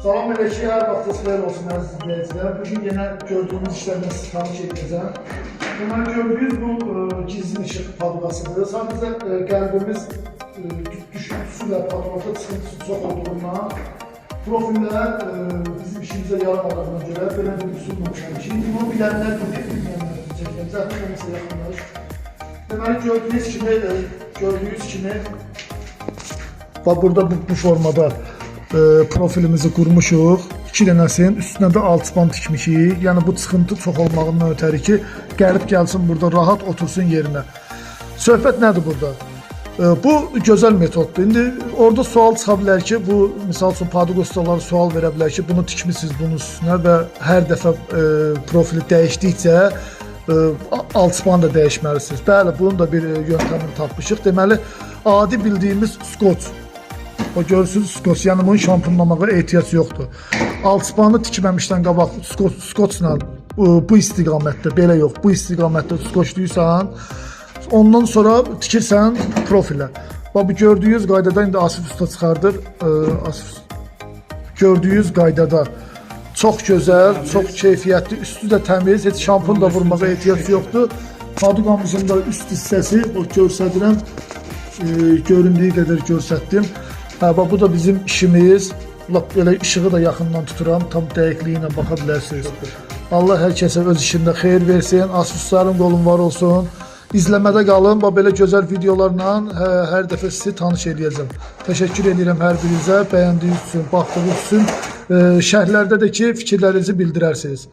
Salam eləki, hər vaxtınız xeyir olsun əziz izləyicilər. Bugün yenə gördüyünüz işlərdən sizi tanış edəcəm. Deməli, gördüyünüz bu gizli işıq paduqasıdır. Sadəcə qəlbimiz düşüntüsü və patolojik sıxıntısı çox olduğundan profillər bizim işimizə yaramadığına görə belə bir üsulla işləmişik. Bunu bilənlər bilir, bilməyənlər biləcəklər. Zəhmət olmasa yaxınlar. Deməli, gördüyünüz kimi burada bu formada profilimizi qurmuşuq. 2 dənəsinin üstünə də alçıpan tikmişik. Yəni bu sıxıntı çox olmağından ötəri ki, gəlib gəlsin burada rahat otursun yerinə. Söhbət nədir burada? Bu gözəl metoddur. İndi orada sual çıxa bilər ki, bu misal üçün paduq ustaları sual verə bilər ki, bunu tikmisiniz bunun üstünə və hər dəfə profili dəyişdikcə alçıpanı da dəyişməlisiniz. Bəli, bunun da bir yöntemini tapmışıq. Deməli, adi bildiyimiz skoç. O görürsünüz skoç, yəni bunun şampunlamağa ehtiyac yoxdur. Alçıpanı tikməmişdən qabaq skoçla bu istiqamətdə, belə yox, bu istiqamətdə skoçluysan, ondan sonra tikirsən profilə. Bu gördüyünüz qaydada indi Asif usta çıxardır. Gördüyünüz qaydada çox gözəl, çox keyfiyyətli, üstü də təmiz, heç şampun da vurmağa ehtiyac yoxdur. Paduqamızın da üst hissəsi, o göstədirəm, göründüyü qədər göstərdim. Bu da bizim işimiz. Belə işığı da yaxından tuturam, tam dəqiqliyi ilə baxa bilərsiniz. Allah hər kəsə öz işində xeyir versin, Asusların qolun var olsun. İzləmədə qalın, belə gözəl videolarla hər dəfə sizi tanış edəcəm. Təşəkkür edirəm hər birinizə, bəyəndiyiniz üçün, baxdığınız üçün. Şərhlərdə də ki, fikirlərinizi bildirərsiniz.